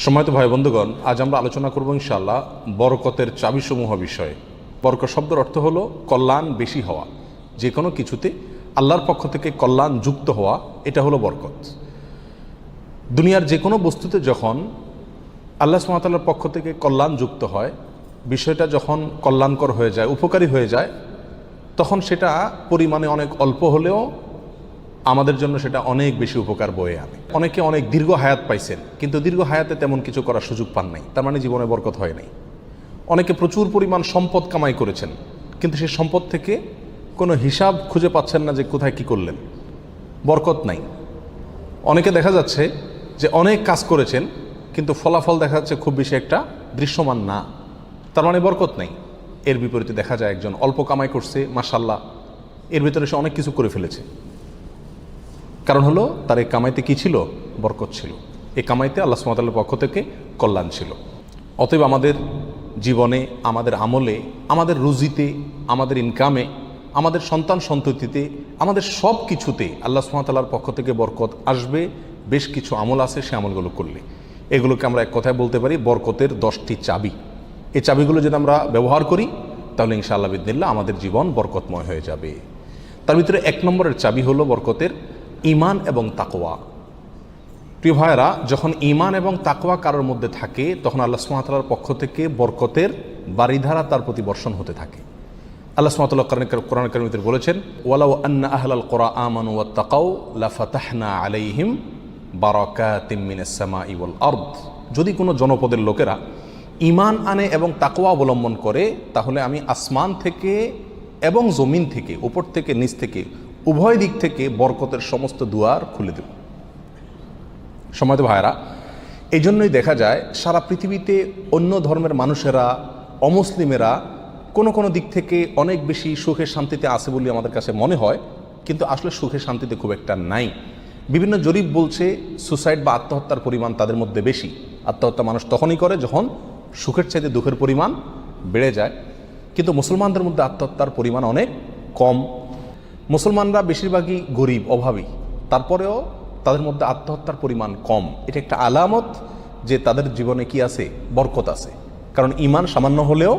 সম্মানিত ভাই বন্ধুগণ, আজ আমরা আলোচনা করব ইনশাআল্লাহ বরকতের চাবিসমূহ বিষয়ে। বরকত শব্দের অর্থ হলো কল্যাণ বেশি হওয়া, যে কোনো কিছুতে আল্লাহর পক্ষ থেকে কল্যাণ যুক্ত হওয়া, এটা হলো বরকত। দুনিয়ার যে কোনো বস্তুতে যখন আল্লাহ সুবহানাহু ওয়া তাআলার পক্ষ থেকে কল্যাণ যুক্ত হয়, বিষয়টা যখন কল্যাণকর হয়ে যায়, উপকারী হয়ে যায়, তখন সেটা পরিমাণে অনেক অল্প হলেও আমাদের জন্য সেটা অনেক বেশি উপকার বয়ে আনে। অনেকে অনেক দীর্ঘ হায়াত পাইছেন, কিন্তু দীর্ঘ হায়াতে তেমন কিছু করার সুযোগ পান নাই, তার মানে জীবনে বরকত হয় নাই। অনেকে প্রচুর পরিমাণ সম্পদ কামাই করেছেন, কিন্তু সেই সম্পদ থেকে কোনো হিসাব খুঁজে পাচ্ছেন না যে কোথায় কি করলেন, বরকত নাই। অনেকে দেখা যাচ্ছে যে অনেক কাজ করেছেন, কিন্তু ফলাফল দেখা যাচ্ছে খুব বেশি একটা দৃশ্যমান না, তার মানে বরকত নাই। এর বিপরীতে দেখা যায় একজন অল্প কামাই করছে, মাশাআল্লাহ, এর ভিতরে সে অনেক কিছু করে ফেলেছে। কারণ হলো তার এই কামাইতে কি ছিল? বরকত ছিল। এই কামাইতে আল্লাহ সুবহানাহু ওয়া তাআলার পক্ষ থেকে কল্যাণ ছিল। অতএব আমাদের জীবনে, আমাদের আমলে, আমাদের রুজিতে, আমাদের ইনকামে, আমাদের সন্তান সন্ততিতে, আমাদের সব কিছুতে আল্লাহ সুবহানাহু ওয়া তাআলার পক্ষ থেকে বরকত আসবে। বেশ কিছু আমল আছে, সে আমলগুলো করলে এগুলোকে আমরা এক কথায় বলতে পারি বরকতের 10টি চাবি। এই চাবিগুলো যদি আমরা ব্যবহার করি, তাহলে ইনশাআল্লাহ বিদিনিল্লাহ আমাদের জীবন বরকতময় হয়ে যাবে। তার ভিতরে 1 নম্বরের চাবি হলো বরকতের ঈমান এবং তাকওয়া। প্রিয় ভাইয়েরা, যখন ঈমান এবং তাকওয়া কারোর মধ্যে থাকে, তখন আল্লাহ সুবহানাহু ওয়া তাআলার পক্ষ থেকে বরকতের বারিধারা তার প্রতি বর্ষণ হতে থাকে। আল্লাহ সুবহানাহু ওয়া তাআলা কোরআন কারীমে বলেছেন, ওয়ালাউ আন্না আহলাল কুরা আমানু ওয়াত্তাকাউ লাফাতাহনা আলাইহিম বারাকাতিম মিনাস সামাই ওয়াল আরদ। যদি কোনো জনপদের লোকেরা ঈমান আনে এবং তাকওয়া অবলম্বন করে, তাহলে আমি আসমান থেকে এবং জমিন থেকে, উপর থেকে নিচ থেকে, উভয় দিক থেকে বরকতের সমস্ত দুয়ার খুলে দেব। সম্মানিত ভাইরা, এই জন্যই দেখা যায় সারা পৃথিবীতে অন্য ধর্মের মানুষেরা, অমুসলিমেরা কোনো কোনো দিক থেকে অনেক বেশি সুখে শান্তিতে আছে বলে আমাদের কাছে মনে হয়, কিন্তু আসলে সুখে শান্তিতে খুব একটা নাই। বিভিন্ন জরিপ বলছে সুসাইড বা আত্মহত্যার পরিমাণ তাদের মধ্যে বেশি। আত্মহত্যা মানুষ তখনই করে যখন সুখের চাইতে দুঃখের পরিমাণ বেড়ে যায়, কিন্তু মুসলমানদের মধ্যে আত্মহত্যার পরিমাণ অনেক কম। মুসলমানরা বেশিরভাগই গরিব, অভাবী, তারপরেও তাদের মধ্যে আত্মহত্যার পরিমাণ কম। এটা একটা আলামত যে তাদের জীবনে কি আছে? বরকত আছে। কারণ ঈমান সামান্য হলেও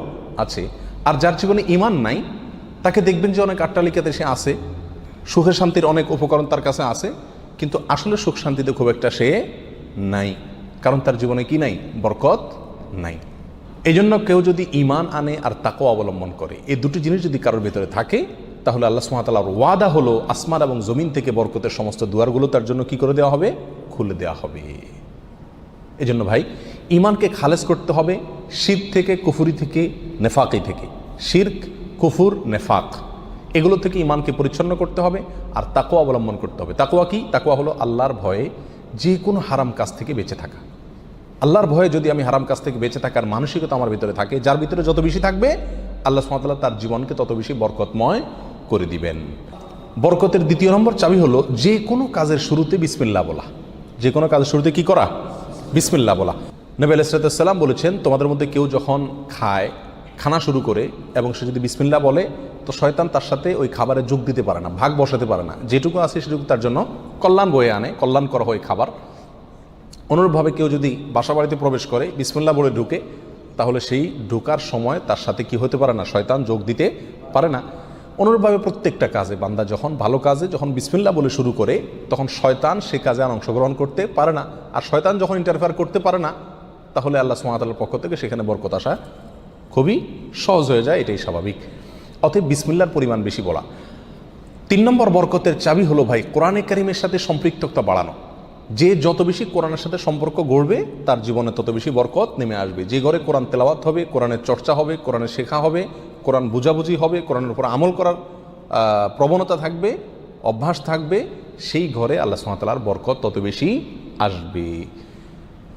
আছে। আর যার জীবনে ঈমান নাই, তাকে দেখবেন যে অনেক আট্টালিকাতে সে আছে, সুখে শান্তির অনেক উপকরণ তার কাছে আছে, কিন্তু আসলে সুখ শান্তিতে খুব একটা সে নাই। কারণ তার জীবনে কি নাই? বরকত নাই। এই জন্য কেউ যদি ঈমান আনে আর তাকওয়া অবলম্বন করে, এই দুটি জিনিস যদি কারোর ভিতরে থাকে, তাহলে আল্লাহ সুবহানাহু ওয়া তাআলার ওয়াদা হলো আসমান এবং জমিন থেকে বরকতের সমস্ত দুয়ারগুলো তার জন্য কি করে দেওয়া হবে? খুলে দেওয়া হবে। এই জন্য ভাই, ঈমানকে খালেস করতে হবে শিরক থেকে, কুফরি থেকে, নেফাকি থেকে। শিরক, কুফর, নেফাক, এগুলো থেকে ঈমানকে পরিচ্ছন্ন করতে হবে আর তাকওয়া অবলম্বন করতে হবে। তাকওয়া কি? তাকওয়া হলো আল্লাহর ভয়ে যে কোনো হারাম কাজ থেকে বেঁচে থাকা। আল্লাহর ভয়ে যদি আমি হারাম কাজ থেকে বেঁচে থাকার মানসিকতা আমার ভিতরে থাকে, যার ভিতরে যত বেশি থাকবে, আল্লাহ সুবহানাহু ওয়া তাআলা তার জীবনকে তত বেশি বরকতময় করে দিবেন। বরকতের 2 নম্বর চাবি হলো যে কোনো কাজের শুরুতে বিসমিল্লাহ বলা। যে কোনো কাজের শুরুতে কি করা? বিসমিল্লাহ বলা। নবী আলাইহিস সালাম বলেছেন, তোমাদের মধ্যে কেউ যখন খানা শুরু করে এবং সে যদি বিসমিল্লাহ বলে, তো শয়তান তার সাথে ওই খাবারে যোগ দিতে পারে না, ভাগ বসাতে পারে না। যেটুকু আছে সেটুকু তার জন্য কল্যাণ বয়ে আনে, কল্যাণ করা হয় খাবার। অনুরূপভাবে কেউ যদি বাসা বাড়িতে প্রবেশ করে, বিসমিল্লাহ বলে ঢুকে, তাহলে সেই ঢোকার সময় তার সাথে কি হতে পারে না? শয়তান যোগ দিতে পারে না। অনুরূপভাবে প্রত্যেকটা কাজে বান্দা যখন ভালো কাজে যখন বিসমিল্লাহ বলে শুরু করে, তখন শয়তান সে কাজে আর অংশগ্রহণ করতে পারে না। আর শয়তান যখন ইন্টারফেয়ার করতে পারে না, তাহলে আল্লাহ সুবহানাহু ওয়া তাআলার পক্ষ থেকে সেখানে বরকত আসা খুবই সহজ হয়ে যায়। এটাই স্বাভাবিক। অতএব বিসমিল্লাহর পরিমাণ বেশি বলা। 3 নম্বর বরকতের চাবি হলো ভাই কোরআনে কারিমের সাথে সম্পৃক্ততা বাড়ানো। যে যত বেশি কোরআনের সাথে সম্পর্ক গড়বে, তার জীবনে তত বেশি বরকত নেমে আসবে। যে ঘরে কোরআন তেলাওয়াত হবে, কোরআনের চর্চা হবে, কোরআনের শেখা হবে, কোরআন বুঝাবুঝি হবে, কোরআনের উপর আমল করার প্রবণতা থাকবে, অভ্যাস থাকবে, সেই ঘরে আল্লাহ সুবহানাহু ওয়া তাআলার বরকত তত বেশি আসবে।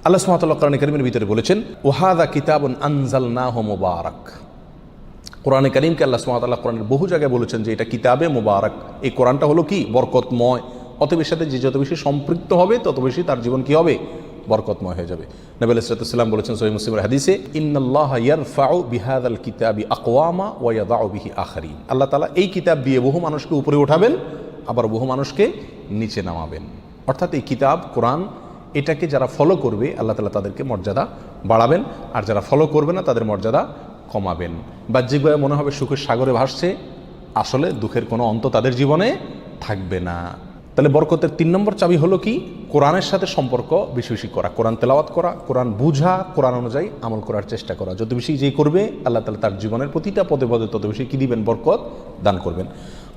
আল্লাহ সুবহানাহু ওয়া তাআলা কোরআনে কারিমের ভিতরে বলেছেন, ওয়াহাদা কিতাবুন আনজালনাহু মুবারাক। কোরআনে কারিমকে আল্লাহ সুবহানাহু ওয়া তাআলা কোরআনের বহু জায়গায় বলেছেন যে এটা কিতাবে মুবারাক। এই কোরআনটা হলো কি? বরকতময়। অতএব এর সাথে যে যত বেশি সম্পৃক্ত হবে, তত বেশি তার জীবন কি হবে? বরকতময় হয়ে যাবে। নবী আলাইহিস সালাম বলেছেন সহিহ মুসলিমের হাদিসে, ইন্নাল্লাহা ইয়ারফাউ বিহাযাল কিতাবি আকওয়ামা ওয়া ইয়াদাউ বিহি আখারিন। আল্লাহ তাআলা এই কিতাব দিয়ে বহু মানুষকে উপরে উঠাবেন, আবার বহু মানুষকে নিচে নামাবেন। অর্থাৎ এই কিতাব, কোরআন, এটাকে যারা ফলো করবে আল্লাহ তাআলা তাদেরকে মর্যাদা বাড়াবেন, আর যারা ফলো করবে না তাদের মর্যাদা কমাবেন। বাহ্যিকভাবে মনে হবে সুখের সাগরে ভাসছে, আসলে দুঃখের কোনো অন্ত তাদের জীবনে থাকবে না। তাহলে বরকতের 3 নম্বর চাবি হলো কি? কোরআনের সাথে সম্পর্ক বেশি বেশি করা, কোরআন তেলাওয়াত করা, কোরআন বুঝা, কোরআন অনুযায়ী আমল করার চেষ্টা করা। যত বেশি যেই করবে আল্লাহ তাআলা তার জীবনের প্রতিটা পদে পদে তত বেশি কি দিবেন? বরকত দান করবেন।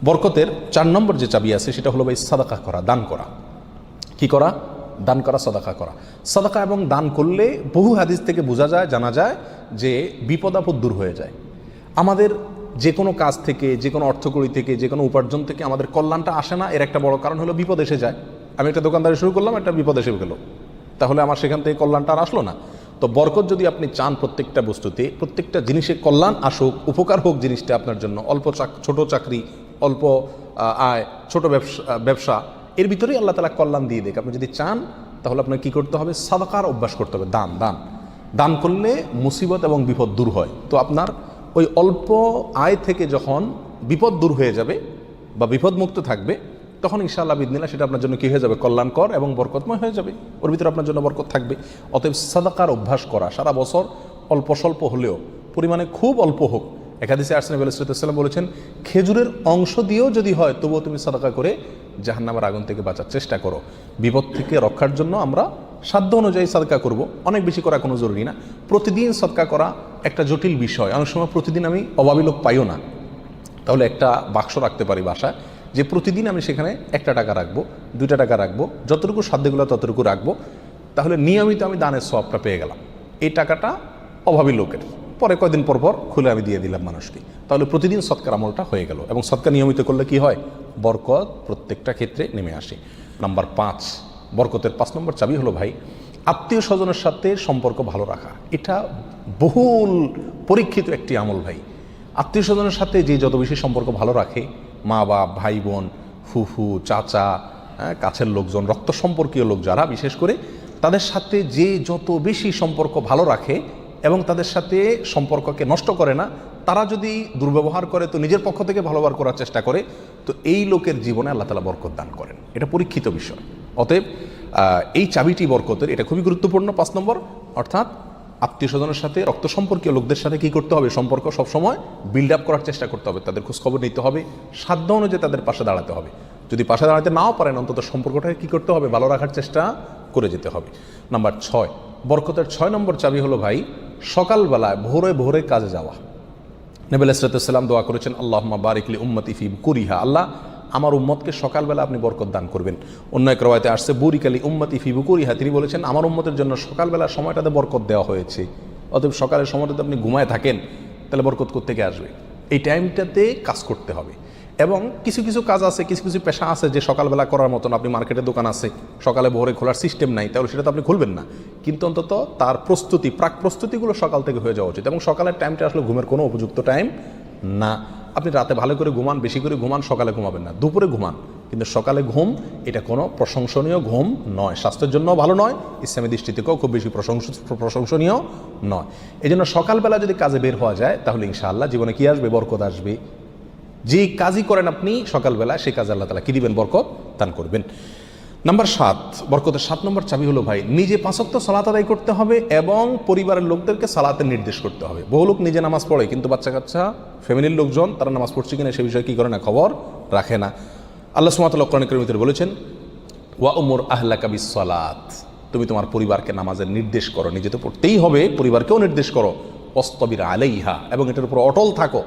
বরকতের 4 নম্বর যে চাবি আছে সেটা হলো ভাই সাদাকা করা, দান করা। কি করা? দান করা, সাদাকা করা। সাদাকা এবং দান করলে বহু হাদিস থেকে বোঝা যায়, জানা যায় যে বিপদ আপদ দূর হয়ে যায়। আমাদের যে কোনো কাজ থেকে, যে কোনো অর্থকড়ি থেকে, যে কোনো উপার্জন থেকে আমাদের কল্যাণটা আসে না, এর একটা বড় কারণ হলো বিপদ এসে যায়। আমি একটা দোকানদারি শুরু করলাম, একটা বিপদ এসে গেল, তাহলে আমার সেখান থেকে কল্যাণটা আর আসলো না। তো বরকত যদি আপনি চান প্রত্যেকটা বস্তুতে, প্রত্যেকটা জিনিসে কল্যাণ আসুক, উপকার হোক জিনিসটা আপনার জন্য, ছোট চাকরি, অল্প আয়, ছোট ব্যবসা, এর ভিতরেই আল্লাহ তাআলা কল্যাণ দিয়ে দেখ। আপনি যদি চান তাহলে আপনাকে কী করতে হবে? সাদাকার অভ্যাস করতে হবে। দান করলে মুসিবত এবং বিপদ দূর হয়। তো আপনার ওই অল্প আয় থেকে যখন বিপদ দূর হয়ে যাবে বা বিপদ মুক্ত থাকবে, তখন ইনশাআল্লাহ বিদিনিল্লাহ সেটা আপনার জন্য কী হয়ে যাবে? কল্যাণকর এবং বরকতময় হয়ে যাবে। ওর ভিতরে আপনার জন্য বরকত থাকবে। অতএব সাদাকার অভ্যাস করা, সারা বছর অল্প স্বল্প হলেও, পরিমাণে খুব অল্প হোক। এক হাদিসে আসছে নবী সাল্লাল্লাহু আলাইহি ওয়াসাল্লাম বলেছেন, খেজুরের অংশ দিয়েও যদি হয় তবুও তুমি সাদাকা করে জাহান্নামের আগুন থেকে বাঁচার চেষ্টা করো। বিপদ থেকে রক্ষার জন্য আমরা সাধ্য অনুযায়ী সাদকা করব, অনেক বেশি করা কোনো জরুরি না। প্রতিদিন সাদকা করা একটা জটিল বিষয়। অনেক সময় প্রতিদিন আমি অভাবী লোক পাইও না, তাহলে একটা বাক্স রাখতে পারি বাসায়, যে প্রতিদিন আমি সেখানে 1 টাকা রাখবো, 2 টাকা রাখবো, যতটুকু সাধ্যগুলো ততটুকু রাখবো। তাহলে নিয়মিত আমি দানের সওয়াবটা পেয়ে গেলাম। এই টাকাটা অভাবী লোকের, পরে কয়দিন পর পর খুলে আমি দিয়ে দিলাম মানুষকে। তাহলে প্রতিদিন সৎকার আমলটা হয়ে গেল। এবং সৎকার নিয়মিত করলে কি হয়? বরকত প্রত্যেকটা ক্ষেত্রে নেমে আসে। নাম্বার 5, বরকতের 5 নম্বর চাবি হলো ভাই আত্মীয় স্বজনের সাথে সম্পর্ক ভালো রাখা। এটা বহুল পরীক্ষিত একটি আমল ভাই। আত্মীয় স্বজনের সাথে যে যত বেশি সম্পর্ক ভালো রাখে, মা বাপ, ভাই বোন, ফুফু, চাচা, কাছের লোকজন, রক্ত সম্পর্কীয় লোক যারা, বিশেষ করে তাদের সাথে যে যত বেশি সম্পর্ক ভালো রাখে এবং তাদের সাথে সম্পর্ককে নষ্ট করে না, তারা যদি দুর্ব্যবহার করে তো নিজের পক্ষ থেকে ভালো ব্যবহার করার চেষ্টা করে, তো এই লোকের জীবনে আল্লাহ তাআলা বরকত দান করেন। এটা পরীক্ষিত বিষয়। অতএব এই চাবিটি বরকতের, এটা খুবই গুরুত্বপূর্ণ। 5 নম্বর, অর্থাৎ আত্মীয় স্বজনের সাথে, রক্ত সম্পর্কীয় লোকদের সাথে কী করতে হবে? সম্পর্ক সবসময় বিল্ড আপ করার চেষ্টা করতে হবে, তাদের খোঁজখবর নিতে হবে, সাধ্য অনুযায়ী তাদের পাশে দাঁড়াতে হবে। যদি পাশে দাঁড়াতে নাও পারেন, অন্তত সম্পর্কটাকে কী করতে হবে? ভালো রাখার চেষ্টা করে যেতে হবে। নাম্বার 6, বরকতের 6 নম্বর চাবি হলো ভাই সকালবেলায় ভোরে ভোরে কাজে যাওয়া। নবী আলাইহিস সালাম দোয়া করেছেন, আল্লাহুম্মা বারিক লি উম্মতি ফি বুকুরিহা, আল্লাহ আমার উম্মতকে সকালবেলা আপনি বরকত দান করবেন। অন্য এক রওয়ায়াতে আসছে বুরিক আলি উম্মতি ফি বুকুরিহা, তিনি বলেছেন আমার উম্মতের জন্য সকালবেলা সময়টাতে বরকত দেওয়া হয়েছে। অতএব সকালের সময়টাতে আপনি ঘুমায় থাকেন, তাহলে বরকত কোত্থেকে আসবে? এই টাইমটাতে কাজ করতে হবে। এবং কিছু কিছু কাজ আছে, কিছু কিছু পেশা আছে যে সকালবেলা করার মতন, আপনি মার্কেটের দোকান আছে, সকালে ভোরে খোলার সিস্টেম নাই, তাহলে সেটা তো আপনি খুলবেন না। কিন্তু অন্তত তার প্রস্তুতি, প্রাক প্রস্তুতিগুলো সকাল থেকে হয়ে যাওয়া উচিত। এবং সকালের টাইমটা আসলে ঘুমের কোনো উপযুক্ত টাইম না। আপনি রাতে ভালো করে ঘুমান, বেশি করে ঘুমান, সকালে ঘুমাবেন না, দুপুরে ঘুমান, কিন্তু সকালে ঘুম এটা কোনো প্রশংসনীয় ঘুম নয়, স্বাস্থ্যের জন্য ভালো নয়, ইসলামী দৃষ্টি থেকেও খুব বেশি প্রশংসনীয় নয়। এই জন্য সকালবেলা যদি কাজে বের হওয়া যায় তাহলে ইনশাআল্লাহ জীবনে কি আসবে? বরকত আসবে। যে কাজই করেন আপনি সকালবেলা, সেই কাজে আল্লাহ তাআলা কি দিবেন? বরকত দান করবেন। নাম্বার 7, বরকতের 7 নম্বর চাবি হলো ভাই নিজে 5 ওয়াক্ত সালাত আদায় করতে হবে এবং পরিবারের লোকদেরকে সালাতের নির্দেশ করতে হবে। বহু লোক নিজে নামাজ পড়ে, কিন্তু বাচ্চা কাচ্চা, ফ্যামিলির লোকজন তারা নামাজ পড়ছে কিনা সে বিষয়ে কী করে না? খবর রাখে না। আল্লাহ সুবহানাহু ওয়া তাআলা কোরআন কারীমের ভিতরে বলেছেন, ওয়া উমুর আহলাকা বিস-সালাত, তুমি তোমার পরিবারকে নামাজের নির্দেশ করো। নিজে তো পড়তেই হবে, পরিবারকেও নির্দেশ করো। ওয়াসতাবির আলাইহা, এবং এটার উপর অটল থাকো,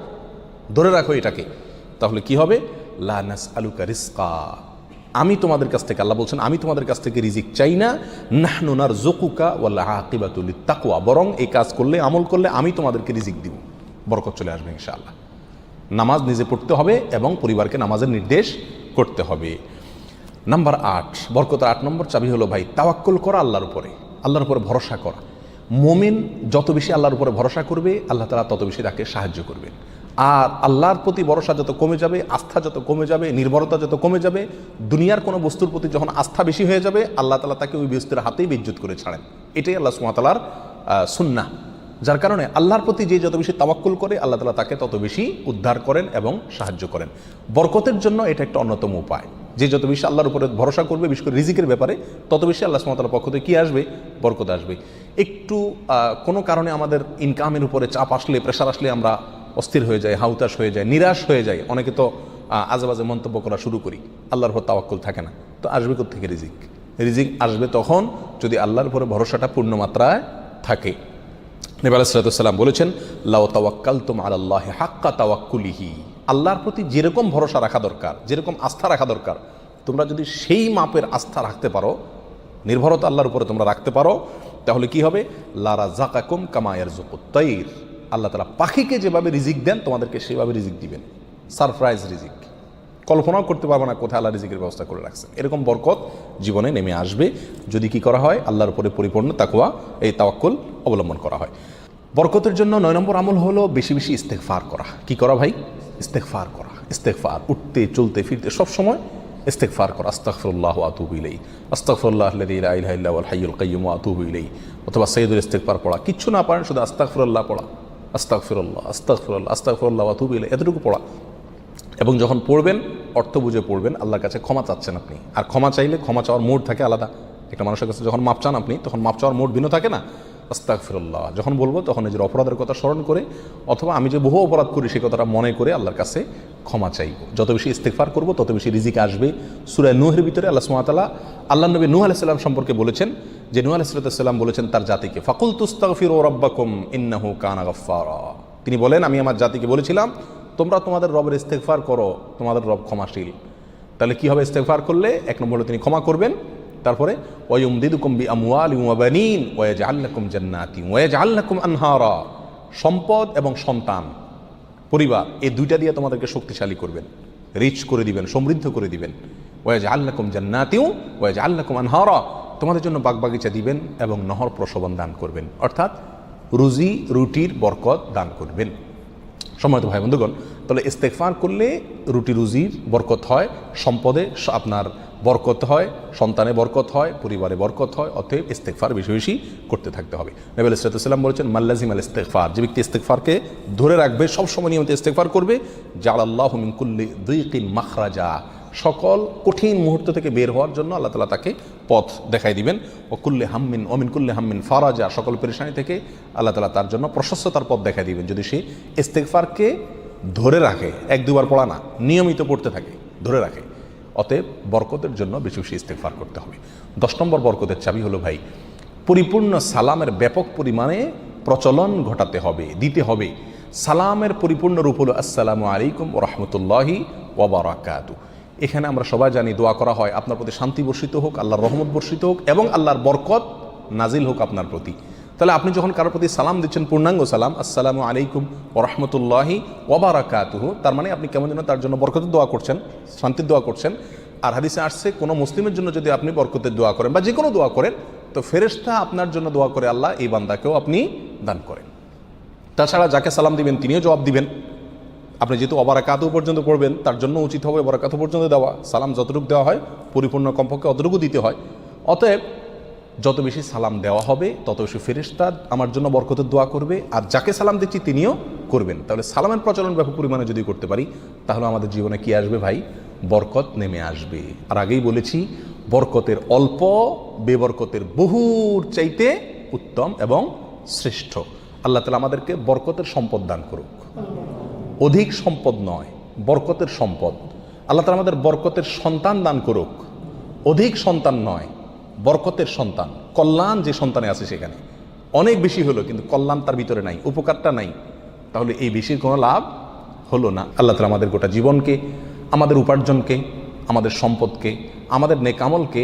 ধরে রাখো এটাকে। তাহলে কি হবে? লা নাসআলুকা রিজকা, আমি তোমাদের কাছ থেকে, আল্লাহ বলছেন আমি তোমাদের কাছ থেকে রিজিক চাই না। নাহনু নারযুকুকা ওয়াল আকিবাতু লিত-তাকওয়া, বরং এই কাজ করলে, আমল করলে আমি তোমাদেরকে রিজিক দিব, বরকত চলে আসবে ইনশাআল্লাহ। নামাজ নিজে পড়তে হবে এবং পরিবারকে নামাজের নির্দেশ করতে হবে। নাম্বার 8, বরকতের 8 নম্বর চাবি হলো ভাই তাওয়াক্কুল করা আল্লাহর উপরে, আল্লাহর উপরে ভরসা করা। মুমিন যত বেশি আল্লাহর উপরে ভরসা করবে, আল্লাহ তাআলা তত বেশি তাকে সাহায্য করবেন। আর আল্লাহর প্রতি ভরসা যত কমে যাবে, আস্থা যত কমে যাবে, নির্ভরতা যত কমে যাবে, দুনিয়ার কোনো বস্তুর প্রতি যখন আস্থা বেশি হয়ে যাবে, আল্লাহ তাআলা তাকে ওই বস্তুর হাতেই বেইজ্জত করে ছাড়েন। এটাই আল্লাহ সুবহানাহু ওয়া তাআলার সুন্নাহ। যার কারণে আল্লাহর প্রতি যে যত বেশি তাওয়াক্কুল করে, আল্লাহ তাআলা তাকে তত বেশি উদ্ধার করেন এবং সাহায্য করেন। বরকতের জন্য এটা একটা অন্যতম উপায়। যে যত বেশি আল্লাহর উপরে ভরসা করবে, বিশেষ করে রিজিকের ব্যাপারে, তত বেশি আল্লাহ সুবহানাহু ওয়া তাআলার পক্ষ থেকে কী আসবে? বরকত আসবে। একটু কোনো কারণে আমাদের ইনকামের উপরে চাপ আসলে, প্রেশার আসলে আমরা অস্থির হয়ে যাই, হাউতাশ হয়ে যায়, নিরাশ হয়ে যায়। অনেকে তো আজেবাজে মন্তব্য করা শুরু করি, আল্লাহর উপর তাওয়াক্কুল থাকে না। তো আসবে কোত্থেকে রিজিক? রিজিক আসবে তখন যদি আল্লাহর উপরে ভরসাটা পূর্ণ মাত্রায় থাকে। নবী আলাইহিস সালাতু ওয়াস সালাম বলেছেন, লাউ তাওয়াক্কালতুম আলাল্লাহি হাক্কা তাওয়াক্কুলিহি, আল্লাহর প্রতি যেরকম ভরসা রাখা দরকার, যেরকম আস্থা রাখা দরকার, তোমরা যদি সেই মাপের আস্থা রাখতে পারো, নির্ভরতা আল্লাহর উপরে তোমরা রাখতে পারো, তাহলে কি হবে? লা রাযাকাকুম কামা ইয়ারযুকুত তাইর, আল্লাহ তাআলা পাখিকে যেভাবে রিজিক দেন তোমাদেরকে সেভাবে রিজিক দিবেন। সারপ্রাইজ রিজিক, কল্পনাও করতে পারবে না কোথায় আল্লাহ রিজিকের ব্যবস্থা করে রাখছে। এরকম বরকত জীবনে নেমে আসবে যদি কি করা হয়? আল্লাহর উপরে পরিপূর্ণ তাকওয়া, এই তাওয়াক্কুল অবলম্বন করা হয়। বরকতের জন্য 9 নম্বর আমল হলো বেশি বেশি ইস্তেগফার করা। কি করা ভাই? ইস্তেগফার করা। ইস্তেগফার, উঠতে চলতে ফিরতে সব সময় ইস্তেগফার করা। আস্তাগফিরুল্লাহ ওয়া আতুবু ইলাইহি, আস্তাগফিরুল্লাহাল্লাযী লা ইলাহা ইল্লা হুয়াল হাইয়ুল কাইয়্যুম ওয়া আতুবু ইলাইহি, অথবা সাইয়্যিদুল ইস্তেগফার পড়া। কিচ্ছু না পারেন, শুধু আস্তাগফিরুল্লাহ পড়া, আস্তাগফিরুল্লাহ আস্তাগফিরুল্লাহ আস্তাগফিরুল্লাহ ওয়া আতুবু ইলাইহি, এতটুকু পড়া। এবং যখন পড়বেন অর্থ বুঝে পড়বেন, আল্লাহর কাছে ক্ষমা চাচ্ছেন আপনি। আর ক্ষমা চাইলে ক্ষমা চাওয়ার মোড থাকে আলাদা। একটা মানুষের কাছে যখন মাপ চান আপনি, তখন মাপ চাওয়ার মোড ভিন্ন থাকে না? আস্তাগফিরুল্লাহ যখন বলবো তখন নিজের অপরাধের কথা স্মরণ করে, অথবা আমি যে বহু অপরাধ করি সেই কথাটা মনে করে আল্লাহর কাছে ক্ষমা চাইব। যত বেশি ইস্তেগফার করব তত বেশি রিজিক আসবে। সূরা নূহের ভিতরে আল্লাহ সুবহানাহু ওয়া তাআলা আল্লাহ নবী নূহ আলাইহিস সালাম সম্পর্কে বলেছেন যে নূহ আলাইহিস সালাম বলেছেন তার জাতিকে, ফাকুলতু আস্তাগফিরু রাব্বাকুম ইন্নাহু কানা গাফফারা। তিনি বলেন, আমি আমার জাতিকে বলেছিলাম তোমরা তোমাদের রবের ইস্তেগফার করো, তোমাদের রব ক্ষমাশীল। তাহলে কি হবে? ইস্তেগফার করলে 1 নম্বর হলো তিনি ক্ষমা করবেন, তারপরে ওয়ায়ুমদিদুকুম বিআমওয়ালিন ওয়া বানিন ওয়া ইয়াজআল লাকুম জান্নাতিন ওয়া ইয়াজআল লাকুম আনহারা। সম্পদ এবং সন্তান, পরিবার, এই দুইটা দিয়ে তোমাদেরকে শক্তিশালী করবেন, রিচ করে দিবেন, সমৃদ্ধ করে দিবেন। ওয়া ইয়াজআল লাকুম জান্নাতিন ওয়া ইয়াজআল লাকুম আনহারা, তোমাদের জন্য বাগবাগিচা দিবেন এবং নহর প্রশোভন দান করবেন, অর্থাৎ রুজি রুটির বরকত দান করবেন। সম্মানিত ভাই বন্ধুগণ, তাহলে ইস্তেগফার করলে রুটি রুজির বরকত হয়, সম্পদে আপনার বরকত হয়, সন্তানে বরকত হয়, পরিবারে বরকত হয়। অতএব ইস্তেগফার বেশি বেশি করতে থাকতে হবে। নবী আলাইহিস সালাম বলেছেন, মাল্লাজিম আল ইস্তেগফার, যে ব্যক্তি ইস্তেগফারকে ধরে রাখবে, সবসময় নিয়মিত ইস্তেগফার করবে, জাআলাল্লাহু মিন কুল্লি যিকিন মাখরাজা, সকল কঠিন মুহূর্ত থেকে বের হওয়ার জন্য আল্লাহ তাআলা তাকে পথ দেখাই দিবেন। ও কুল্লি হাম্মিন ও মিন কুল্লি হাম্মিন ফারাজা, সকল পেরেশানি থেকে আল্লাহ তাআলা তার জন্য প্রশস্ততার পথ দেখাই দিবেন যদি সে ইস্তেগফারকে ধরে রাখে। 1-2 বার পড়া না, নিয়মিত পড়তে থাকে, ধরে রাখে। অতএব বরকতের জন্য বেশি বেশি ইস্তেগফার করতে হবে। 10 নম্বর বরকতের চাবি হলো ভাই, পরিপূর্ণ সালামের ব্যাপক পরিমাণে প্রচলন ঘটাতে হবে, দিতে হবে। সালামের পরিপূর্ণ রূপ হলো আসসালামু আলাইকুম ওয়া রাহমাতুল্লাহি ওয়া বারাকাতুহু। এখানে আমরা সবাই জানি দোয়া করা হয়, আপনার প্রতি শান্তি বর্ষিত হোক, আল্লাহর রহমত বর্ষিত হোক এবং আল্লাহর বরকত নাজিল হোক আপনার প্রতি। তাহলে আপনি যখন কারোর প্রতি সালাম দিচ্ছেন, পূর্ণাঙ্গ সালাম, আসসালামু আলাইকুম ওয়া রাহমাতুল্লাহি ওয়া বারাকাতুহু, তার মানে আপনি কেমন যেন তার জন্য বরকতের দোয়া করছেন, শান্তির দোয়া করছেন। আর হাদিসে আসছে, কোনো মুসলিমের জন্য যদি আপনি বরকতের দোয়া করেন বা যে কোনো দোয়া করেন, তো ফেরেশতা আপনার জন্য দোয়া করে আল্লাহ এই বান্দাকেও আপনি দান করেন। তাছাড়া যাকে সালাম দিবেন তিনিও জবাব দিবেন। আপনি যেহেতু অবারাকাতু পর্যন্ত পড়বেন, তার জন্য উচিত হবে অবারাকাতু পর্যন্ত দেওয়া। সালাম যতটুকু দেওয়া হয় পরিপূর্ণ কমপক্ষে অতটুকু দিতে হয়। অতএব যত বেশি সালাম দেওয়া হবে তত বেশি ফেরেশতা আমার জন্য বরকতের দোয়া করবে, আর যাকে সালাম দিচ্ছি তিনিও করবেন। তাহলে সালামের প্রচলন ব্যাপক পরিমাণে যদি করতে পারি, তাহলে আমাদের জীবনে কি আসবে ভাই? বরকত নেমে আসবে। আর আগেই বলেছি, বরকতের অল্প বেবরকতের বহুর চাইতে উত্তম এবং শ্রেষ্ঠ। আল্লাহ তাআলা আমাদেরকে বরকতের সম্পদ দান করুক। অধিক সম্পদ নয়, বরকতের সম্পদ। আল্লাহ তাআলা আমাদের বরকতের সন্তান দান করুক। অধিক সন্তান নয়, বরকতের সন্তান। কল্যাণ যে সন্তানে আছে সেখানে অনেক বেশি হলো, কিন্তু কল্যাণ তার ভিতরে নাই, উপকারটা নাই, তাহলে এই বেশির কোনো লাভ হলো না। আল্লাহ তাআলা আমাদের গোটা জীবনকে, আমাদের উপার্জনকে, আমাদের সম্পদকে, আমাদের নেক আমলকে,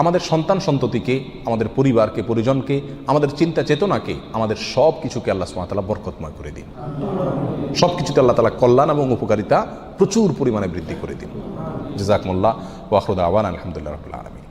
আমাদের সন্তান সন্ততিকে, আমাদের পরিবারকে, পরিজনকে, আমাদের চিন্তা চেতনাকে, আমাদের সব কিছুকে আল্লাহ সুবহানাহু ওয়া তাআলা বরকতময় করে দিন। সব কিছুতে আল্লাহ তাআলা কল্যাণ এবং উপকারিতা প্রচুর পরিমাণে বৃদ্ধি করে দিন। জাযাকুমুল্লাহ ওয়া আখিরু দাওয়ানা আলহামদুলিল্লাহি রাব্বিল আলামিন।